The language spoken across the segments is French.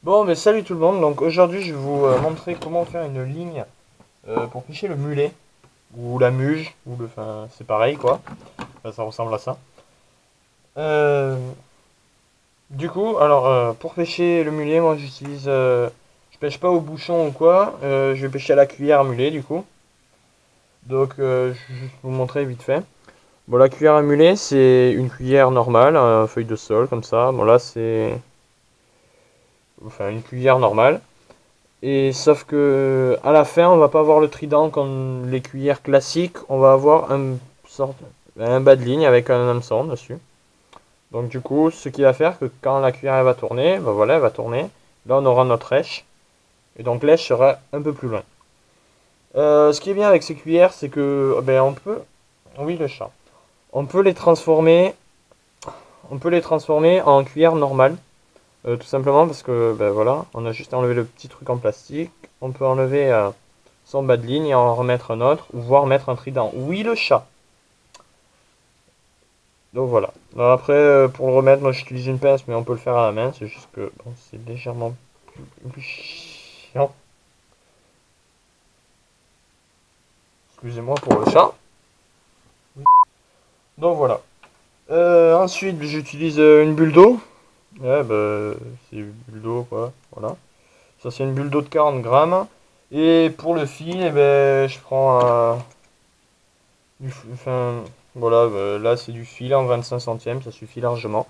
Bon, mais salut tout le monde. Donc aujourd'hui, je vais vous montrer comment faire une ligne pour pêcher le mulet ou la muge ou enfin, c'est pareil quoi. Enfin, ça ressemble à ça. Euh, du coup, alors pour pêcher le mulet, moi j'utilise, je pêche pas au bouchon ou quoi. Je vais pêcher à la cuillère à mulet du coup. Donc je vais juste vous montrer vite fait. Bon, la cuillère à mulet, c'est une cuillère normale, feuille de sol comme ça. Bon là, c'est enfin une cuillère normale. Et sauf que à la fin, on va pas avoir le trident comme les cuillères classiques, on va avoir un bas de ligne avec un hameçon dessus. Donc du coup, ce qui va faire que quand la cuillère elle va tourner, ben voilà, elle va tourner. Là, on aura notre rêche. Et donc l'èche sera un peu plus loin. Ce qui est bien avec ces cuillères, c'est que ben on peut, oui le chat, on peut les transformer, en cuillère normale. Tout simplement parce que ben voilà, on a juste enlevé le petit truc en plastique. On peut enlever son bas de ligne et en remettre un autre, ou voire mettre un trident. Oui, le chat. Donc voilà. Alors après, pour le remettre, moi j'utilise une pince, mais on peut le faire à la main. C'est juste que bon, c'est légèrement plus chiant. Excusez-moi pour le chat. Donc voilà. Ensuite, j'utilise une bulle d'eau. Ouais, bah, c'est une bulle d'eau, quoi. Voilà. Ça, c'est une bulle d'eau de 40 grammes. Et pour le fil, eh ben, je prends enfin, voilà, là c'est du fil en 25 centièmes, ça suffit largement.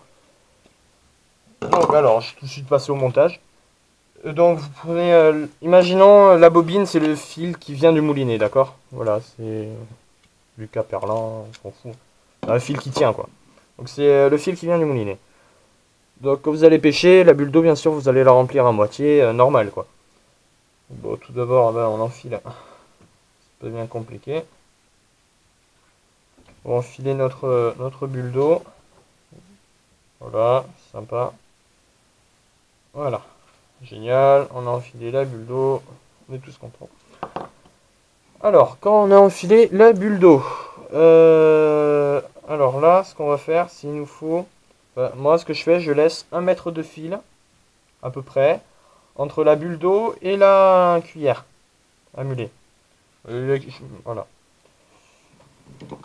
Donc alors, je suis tout de suite passé au montage. Donc vous prenez, imaginons la bobine, c'est le fil qui vient du moulinet, d'accord? Voilà, c'est Lucas Perlan, on s'en fout. Un fil qui tient, quoi. Donc c'est le fil qui vient du moulinet. Donc quand vous allez pêcher, la bulle d'eau, bien sûr, vous allez la remplir à moitié, normal, quoi. Bon, tout d'abord, ben, on enfile. C'est pas bien compliqué. On va enfiler notre bulle d'eau. Voilà, sympa. Voilà. Génial. On a enfilé la bulle d'eau. On est tous contents. Alors, quand on a enfilé la bulle d'eau, alors là, ce qu'on va faire, s'il nous faut, moi, ce que je fais, je laisse 1 mètre de fil, à peu près, entre la bulle d'eau et la cuillère à muler. Voilà.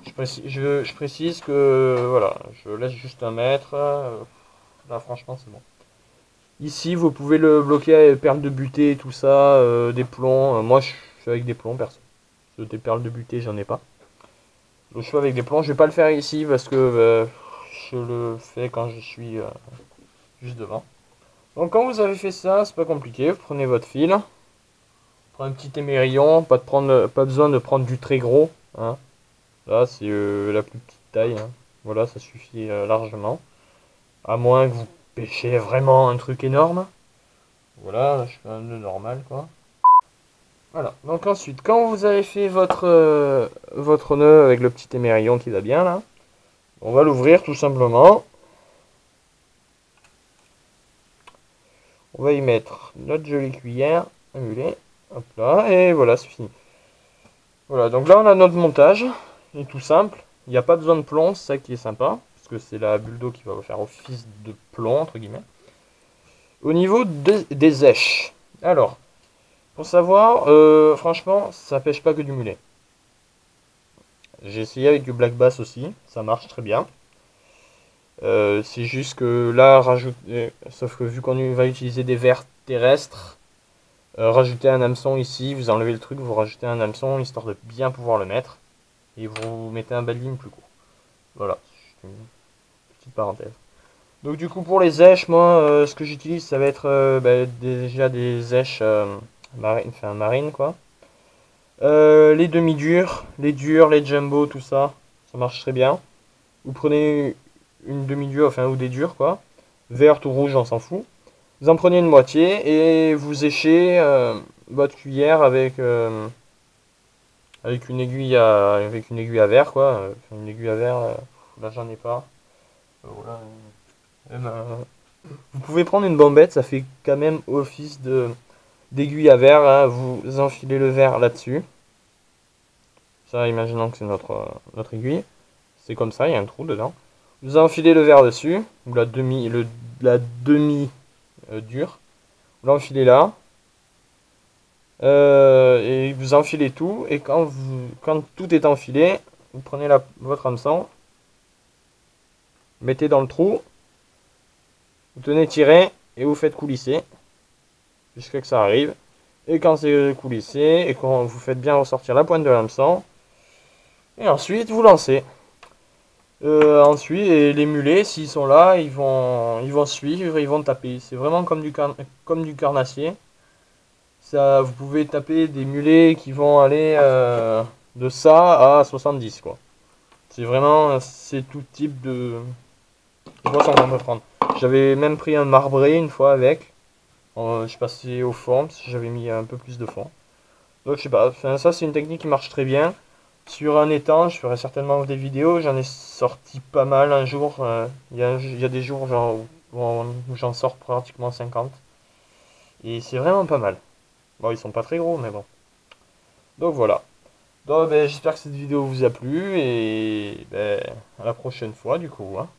Je précise que, voilà, je laisse juste 1 mètre. Là, franchement, c'est bon. Ici, vous pouvez le bloquer avec perles de butée, tout ça, des plombs. Moi, je suis avec des plombs, perso. Des perles de butée, j'en ai pas. Donc, je suis avec des plombs. Je vais pas le faire ici parce que je le fais quand je suis juste devant. Donc, quand vous avez fait ça, c'est pas compliqué. Vous prenez votre fil, prenez un petit émerillon. Pas besoin de prendre du très gros, hein. Là, c'est la plus petite taille, hein. Voilà, ça suffit largement. À moins que vous pêchiez vraiment un truc énorme. Voilà, là, je fais un nœud normal, quoi. Voilà. Donc ensuite, quand vous avez fait votre nœud avec le petit émerillon qui va bien là, on va l'ouvrir tout simplement. On va y mettre notre jolie cuillère à mulet. Hop là, et voilà, c'est fini. Voilà, donc là on a notre montage. Il est tout simple. Il n'y a pas besoin de plomb, c'est ça qui est sympa. Parce que c'est la bulle d'eau qui va faire office de plomb, entre guillemets. Au niveau des èches. Alors, pour savoir, franchement, ça pêche pas que du mulet. J'ai essayé avec du black bass aussi, ça marche très bien. C'est juste que là, sauf que vu qu'on va utiliser des vers terrestres, rajouter un hameçon ici, vous enlevez le truc, vous rajoutez un hameçon histoire de bien pouvoir le mettre. Et vous mettez un bas de ligne plus court. Voilà, c'est une petite parenthèse. Donc du coup pour les èches, moi ce que j'utilise ça va être déjà des èches marines quoi. Les demi-durs, les durs, les jumbo, tout ça, ça marche très bien. Vous prenez une demi-dure, enfin ou des durs quoi, verte ou rouge, on s'en fout. Vous en prenez une moitié et vous échez votre cuillère avec une aiguille à verre quoi. Une aiguille à verre, là j'en ai pas. Voilà. Même, vous pouvez prendre une bombette, ça fait quand même office de d'aiguille à verre, hein. Vous enfilez le verre là-dessus. Ça, imaginons que c'est notre aiguille. C'est comme ça, il y a un trou dedans. Vous enfilez le verre dessus, ou la demi dure. Vous l'enfilez là. Et vous enfilez tout. Et quand tout est enfilé, vous prenez votre hameçon, mettez dans le trou, vous tenez tiré et vous faites coulisser jusqu'à ce que ça arrive. Et quand c'est coulissé et quand vous faites bien ressortir la pointe de l'hameçon, et ensuite vous lancez. Ensuite, et les mulets, s'ils sont là, ils vont suivre, ils vont taper. C'est vraiment comme du carnassier. Ça, vous pouvez taper des mulets qui vont aller de ça à 70, quoi. C'est tout type de poisson qu'on peut prendre. J'avais même pris un marbré une fois avec. Je passais au fond, parce que j'avais mis un peu plus de fond. Donc je sais pas, enfin, ça c'est une technique qui marche très bien. Sur un étang, je ferai certainement des vidéos, j'en ai sorti pas mal un jour. Il y a des jours genre, où j'en sors pratiquement 50. Et c'est vraiment pas mal. Bon, ils sont pas très gros, mais bon. Donc voilà. Donc ben, j'espère que cette vidéo vous a plu et ben, à la prochaine fois du coup, hein.